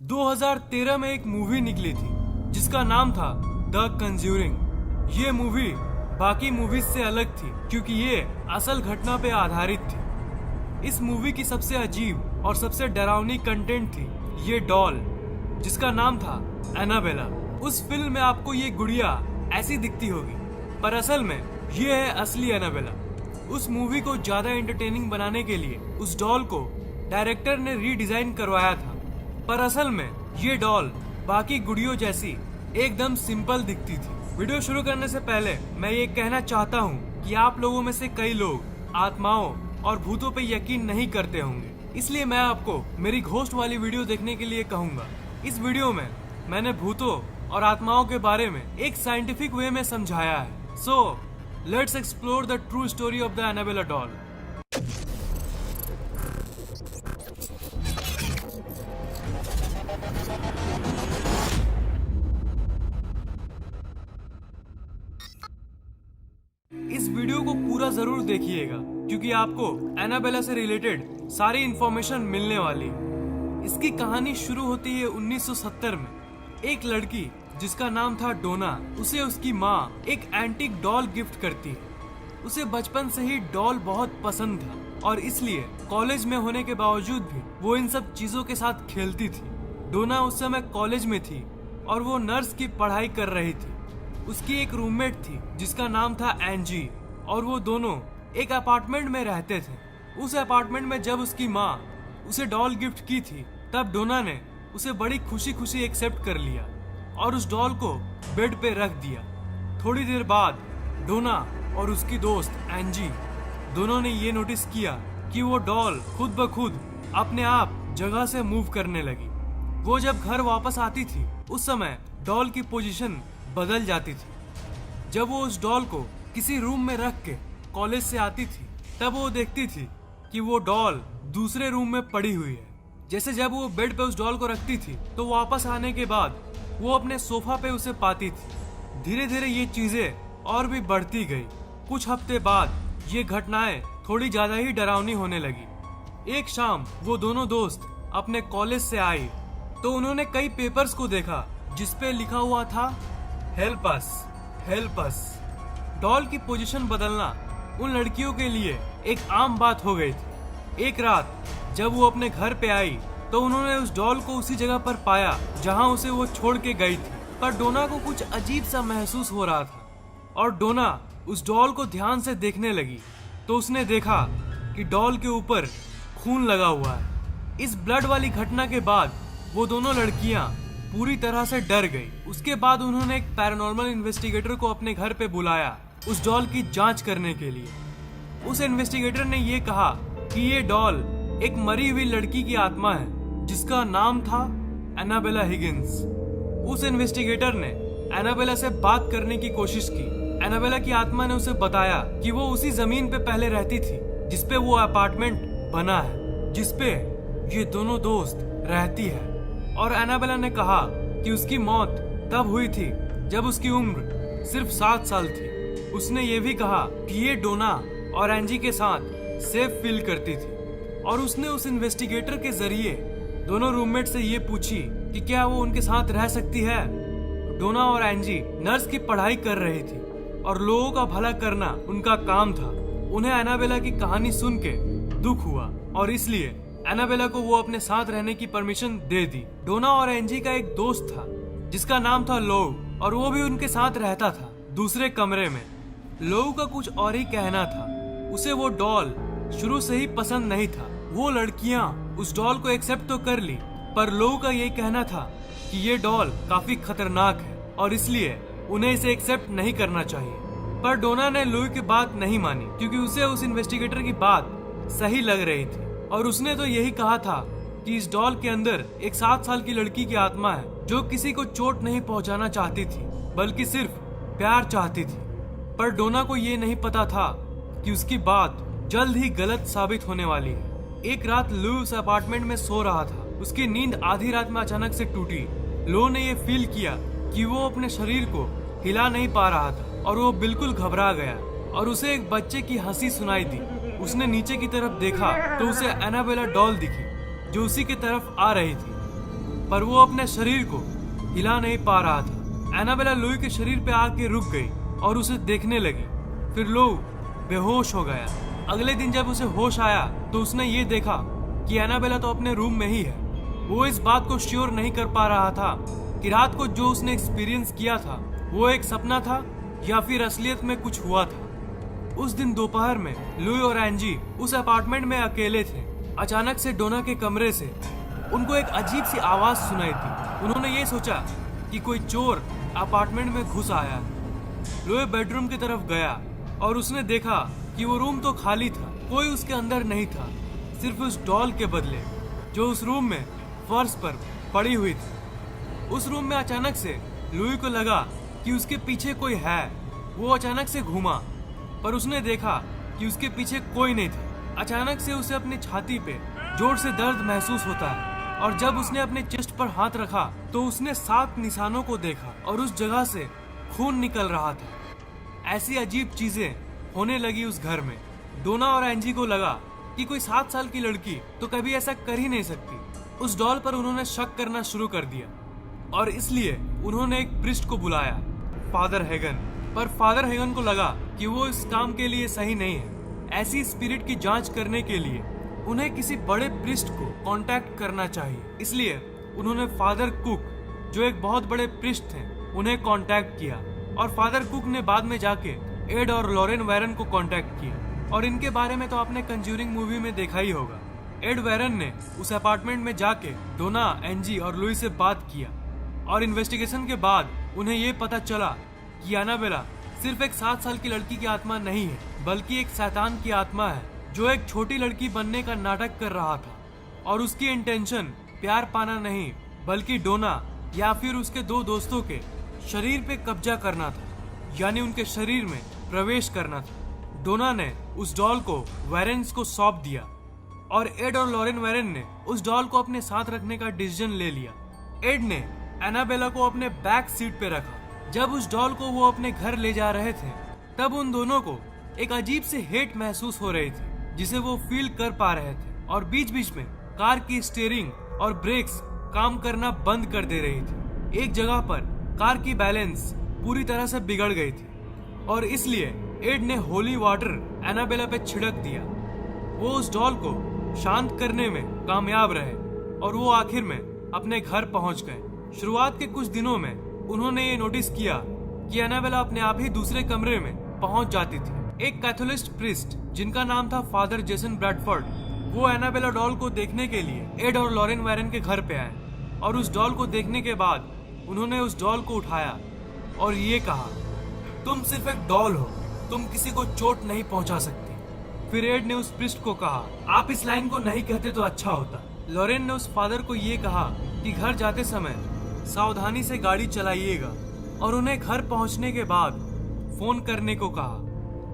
2013 में एक मूवी निकली थी जिसका नाम था द कंज्यूरिंग। ये मूवी बाकी मूवीज से अलग थी क्योंकि ये असल घटना पे आधारित थी। इस मूवी की सबसे अजीब और सबसे डरावनी कंटेंट थी ये डॉल जिसका नाम था एनाबेला। उस फिल्म में आपको ये गुड़िया ऐसी दिखती होगी पर असल में ये है असली एनाबेला। उस मूवी को ज्यादा एंटरटेनिंग बनाने के लिए उस डॉल को डायरेक्टर ने रीडिजाइन करवाया था पर असल में ये डॉल बाकी गुड़ियों जैसी एकदम सिंपल दिखती थी। वीडियो शुरू करने से पहले मैं ये कहना चाहता हूँ कि आप लोगों में से कई लोग आत्माओं और भूतों पे यकीन नहीं करते होंगे, इसलिए मैं आपको मेरी घोस्ट वाली वीडियो देखने के लिए कहूँगा। इस वीडियो में मैंने भूतों और आत्माओं के बारे में एक साइंटिफिक वे में समझाया है। So let's explore the true story of the Annabelle doll. इस वीडियो को पूरा जरूर देखिएगा क्योंकि आपको एनाबेला से रिलेटेड सारी इंफॉर्मेशन मिलने वाली है। इसकी कहानी शुरू होती है 1970 में। एक लड़की जिसका नाम था डोना, उसे उसकी माँ एक एंटीक डॉल गिफ्ट करती है। उसे बचपन से ही डॉल बहुत पसंद था और इसलिए कॉलेज में होने के बावजूद भी वो इन सब चीजों के साथ खेलती थी। डोना उस समय कॉलेज में थी और वो नर्स की पढ़ाई कर रही थी। उसकी एक रूममेट थी जिसका नाम था एंजी और वो दोनों एक अपार्टमेंट में रहते थे। उस अपार्टमेंट में जब उसकी माँ उसे डॉल गिफ्ट की थी तब डोना ने उसे बड़ी खुशी खुशी एक्सेप्ट कर लिया और उस डॉल को बेड पे रख दिया। थोड़ी देर बाद डोना और उसकी दोस्त एंजी दोनों ने ये नोटिस किया कि वो डॉल खुद ब खुद अपने आप जगह से मूव करने लगी। वो जब घर वापस आती थी उस समय डॉल की पोजीशन बदल जाती थी। जब वो उस डॉल को किसी रूम में रख के कॉलेज से आती थी तब वो देखती थी कि वो डॉल दूसरे रूम में पड़ी हुई है। जैसे जब वो बेड पे उस डॉल को रखती थी तो वापस आने के बाद वो अपने सोफा पे उसे पाती थी। धीरे धीरे ये चीजें और भी बढ़ती गई। कुछ हफ्ते बाद ये घटनाएं थोड़ी ज्यादा ही डरावनी होने लगी। एक शाम वो दोनों दोस्त अपने कॉलेज से आई तो उन्होंने कई पेपर्स को देखा जिसपे लिखा हुआ था help us, help us. Doll की पोजीशन बदलना उन लड़कियों के लिए एक आम बात हो गई थी। एक रात जब वो अपने घर पे आई तो उन्होंने उस डॉल को उसी जगह पर पाया जहां उसे वो छोड़ के गई थी। पर डोना को कुछ अजीब सा महसूस हो रहा था और डोना उस डॉल को ध्यान से देखने लगी तो उसने देखा कि डॉल के ऊपर खून लगा हुआ है। इस ब्लड वाली घटना के बाद वो दोनों लड़कियां पूरी तरह से डर गई। उसके बाद उन्होंने एक पैरानॉर्मल इन्वेस्टिगेटर को अपने घर पे बुलाया उस डॉल की जांच करने के लिए। उस इन्वेस्टिगेटर ने ये कहा कि ये डॉल एक मरी हुई लड़की की आत्मा है जिसका नाम था एनाबेला हिगिंस। उस इन्वेस्टिगेटर ने एनाबेला से बात करने की कोशिश की। एनाबेला की आत्मा ने उसे बताया कि वो उसी जमीन पे पहले रहती थी जिसपे वो अपार्टमेंट बना है, जिसपे ये दोनों दोस्त रहती है। और एनाबेला ने कहा कि उसकी मौत तब हुई थी जब उसकी उम्र सिर्फ 7 साल थी। उसने ये भी कहा कि ये डोना और एंजी के साथ सेफ फील करती थी और उसने उस इन्वेस्टिगेटर के जरिए दोनों रूममेट से ये पूछी कि क्या वो उनके साथ रह सकती है। डोना और एंजी नर्स की पढ़ाई कर रही थी और लोगों का भला करना उनका काम था। उन्हें एनाबेला की कहानी सुन के दुख हुआ और इसलिए एनाबेला को वो अपने साथ रहने की परमिशन दे दी। डोना और एंजी का एक दोस्त था जिसका नाम था लोग और वो भी उनके साथ रहता था दूसरे कमरे में। लोग का कुछ और ही कहना था। उसे वो डॉल शुरू से ही पसंद नहीं था। वो लड़कियां उस डॉल को एक्सेप्ट तो कर ली पर लोग का ये कहना था कि ये डॉल काफी खतरनाक है और इसलिए उन्हें इसे एक्सेप्ट नहीं करना चाहिए। पर डोना ने लोग की बात नहीं मानी क्योंकि उसे उस इन्वेस्टिगेटर की बात सही लग रही थी और उसने तो यही कहा था कि इस डॉल के अंदर एक 7 साल की लड़की की आत्मा है जो किसी को चोट नहीं पहुंचाना चाहती थी बल्कि सिर्फ प्यार चाहती थी। पर डोना को ये नहीं पता था कि उसकी बात जल्द ही गलत साबित होने वाली है। एक रात लो उस अपार्टमेंट में सो रहा था। उसकी नींद आधी रात में अचानक से टूटी। लो ने ये फील किया कि वो अपने शरीर को हिला नहीं पा रहा था और वो बिल्कुल घबरा गया और उसे एक बच्चे की हंसी सुनाई दी। उसने नीचे की तरफ देखा तो उसे एनाबेला डॉल दिखी जो उसी की तरफ आ रही थी। पर वो अपने शरीर को हिला नहीं पा रहा था। एनाबेला लुई के शरीर पे आके रुक गई और उसे देखने लगी। फिर लुई बेहोश हो गया। अगले दिन जब उसे होश आया तो उसने ये देखा कि एनाबेला तो अपने रूम में ही है। वो इस बात को श्योर नहीं कर पा रहा था कि रात को जो उसने एक्सपीरियंस किया था वो एक सपना था या फिर असलियत में कुछ हुआ था। उस दिन दोपहर में लुई और एंजी उस अपार्टमेंट में अकेले थे। अचानक से डोना के कमरे से उनको एक अजीब सी आवाज सुनाई थी। उन्होंने ये सोचा कि कोई चोर अपार्टमेंट में घुस आया है। लुई बेडरूम की तरफ गया और उसने देखा कि वो रूम तो खाली था, कोई उसके अंदर नहीं था, सिर्फ उस डॉल के बदले जो उस रूम में फर्श पर पड़ी हुई थी। उस रूम में अचानक से लुई को लगा कि उसके पीछे कोई है। वो अचानक से घूमा पर उसने देखा कि उसके पीछे कोई नहीं था। अचानक से उसे अपनी छाती पे जोर से दर्द महसूस होता है और जब उसने अपने चेस्ट पर हाथ रखा तो उसने 7 निशानों को देखा और उस जगह से खून निकल रहा था। ऐसी अजीब चीजें होने लगी उस घर में। डोना और एंजी को लगा कि कोई 7 साल की लड़की तो कभी ऐसा कर ही नहीं सकती। उस डॉल पर उन्होंने शक करना शुरू कर दिया और इसलिए उन्होंने एक प्रिस्ट को बुलाया, फादर हेगन। पर फादर हेगन को लगा कि वो इस काम के लिए सही नहीं है। ऐसी स्पिरिट की जांच करने के लिए उन्हें किसी बड़े प्रिस्ट को कांटेक्ट करना चाहिए। इसलिए उन्होंने फादर कुक, जो एक बहुत बड़े प्रिस्ट थे, उन्हें कांटेक्ट किया और फादर कुक ने बाद में जाके एड और लॉरेन वैरन को कांटेक्ट किया। और इनके बारे में तो आपने कंज्यूरिंग मूवी में देखा ही होगा। एड वैरन ने उस अपार्टमेंट में जाके डोना, एंजी और लुई से बात किया और इन्वेस्टिगेशन के बाद उन्हें ये पता चला कि एनाबेला सिर्फ एक 7 साल की लड़की की आत्मा नहीं है, बल्कि एक शैतान की आत्मा है जो एक छोटी लड़की बनने का नाटक कर रहा था। और उसकी इंटेंशन प्यार पाना नहीं, बल्कि डोना या फिर उसके 2 दोस्तों के शरीर पे कब्जा करना था, यानी उनके शरीर में प्रवेश करना था। डोना ने उस डॉल को वैरेंस को सौंप दिया और एड और लॉरेन वैरन ने उस डॉल को अपने साथ रखने का डिसीजन ले लिया। एड ने एनाबेला को अपने बैक सीट पे रखा। जब उस डॉल को वो अपने घर ले जा रहे थे तब उन दोनों को एक अजीब से हेट महसूस हो रही थी, जिसे वो फील कर पा रहे थे। और बीच बीच में कार की स्टीयरिंग और ब्रेक्स काम करना बंद कर दे रही थी। एक जगह पर कार की बैलेंस पूरी तरह से बिगड़ गई थी और इसलिए एड ने होली वाटर एनाबेला पे छिड़क दिया। वो उस डॉल को शांत करने में कामयाब रहे और वो आखिर में अपने घर पहुंच गए। शुरुआत के कुछ दिनों में उन्होंने ये नोटिस किया कि एनाबेला अपने आप ही दूसरे कमरे में पहुंच जाती थी। एक कैथोलिस्ट प्रिस्ट जिनका नाम था फादर जेसन ब्रैडफोर्ड, वो एनाबेला डॉल को देखने के लिए एड और लॉरेन वैरन के घर पे आए और उस डॉल को देखने के बाद उन्होंने उस डॉल को उठाया और ये कहा, तुम सिर्फ एक डॉल हो, तुम किसी को चोट नहीं पहुंचा सकती। फिर एड ने उस प्रिस्ट को कहा, आप इस लाइन को नहीं कहते तो अच्छा होता। लॉरेन ने उस फादर को ये कहा कि घर जाते समय सावधानी से गाड़ी चलाइएगा और उन्हें घर पहुंचने के बाद फोन करने को कहा,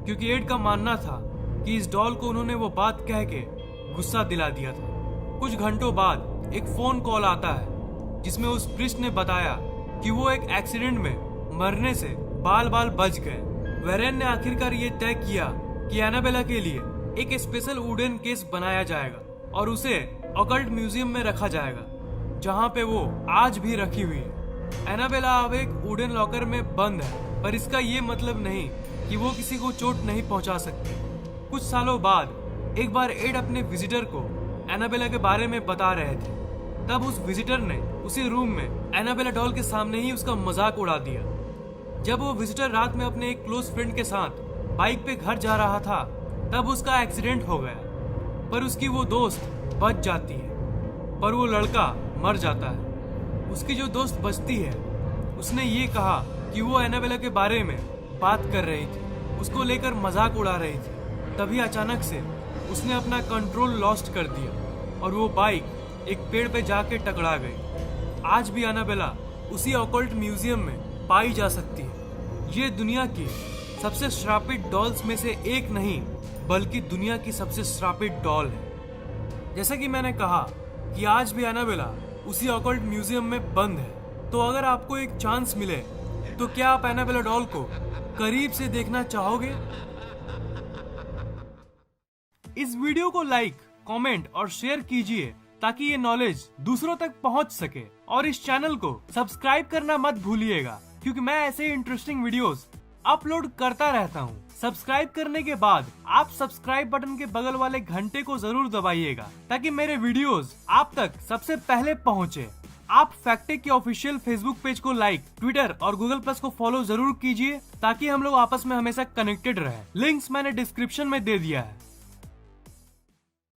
क्योंकि एड का मानना था कि इस डॉल को उन्होंने वो बात कह के गुस्सा दिला दिया था। कुछ घंटों बाद एक फोन कॉल आता है जिसमें उस प्रिस्ट ने बताया कि वो एक एक्सीडेंट में मरने से बाल बाल बच गए। वैरन ने आखिरकार ये तय किया कि एनाबेला के लिए एक स्पेशल वुडन केस बनाया जाएगा और उसे ऑकल्ट म्यूजियम में रखा जाएगा, जहाँ पे वो आज भी रखी हुई है। एनाबेला अब एक वुडन लॉकर में बंद है, पर इसका ये मतलब नहीं कि वो किसी को चोट नहीं पहुंचा सकती। कुछ सालों बाद एक बार एड अपने विजिटर को एनाबेला के बारे में बता रहे थे, तब उस विजिटर ने उसी रूम में एनाबेला डॉल के सामने ही उसका मजाक उड़ा दिया। जब वो विजिटर रात में अपने एक क्लोज फ्रेंड के साथ बाइक पे घर जा रहा था तब उसका एक्सीडेंट हो गया, पर उसकी वो दोस्त बच जाती है, पर वो लड़का मर जाता है। उसकी जो दोस्त बचती है उसने ये कहा कि वो एनाबेला के बारे में बात कर रही थी, उसको लेकर मजाक उड़ा रही थी। तभी अचानक से उसने अपना कंट्रोल लॉस्ट कर दिया और वो बाइक एक पेड़ पे जाके टकरा गई। आज भी एनाबेला उसी ऑकल्ट म्यूजियम में पाई जा सकती है। ये दुनिया की सबसे श्रापित डॉल्स में से एक नहीं, बल्कि दुनिया की सबसे श्रापित डॉल है। जैसा कि मैंने कहा कि आज भी एनाबेला उसी ऑकल्ट म्यूजियम में बंद है। तो अगर आपको एक चांस मिले तो क्या आप एनाबेला डॉल को करीब से देखना चाहोगे? इस वीडियो को लाइक, कमेंट और शेयर कीजिए ताकि ये नॉलेज दूसरों तक पहुंच सके। और इस चैनल को सब्सक्राइब करना मत भूलिएगा, क्योंकि मैं ऐसे इंटरेस्टिंग वीडियोस अपलोड करता रहता हूँ। सब्सक्राइब करने के बाद आप सब्सक्राइब बटन के बगल वाले घंटे को जरूर दबाइएगा, ताकि मेरे वीडियोस आप तक सबसे पहले पहुँचे। आप फैक्टेक के ऑफिशियल फेसबुक पेज को लाइक, ट्विटर और गूगल प्लस को फॉलो जरूर कीजिए, ताकि हम लोग आपस में हमेशा कनेक्टेड रहे। लिंक्स मैंने डिस्क्रिप्शन में दे दिया है।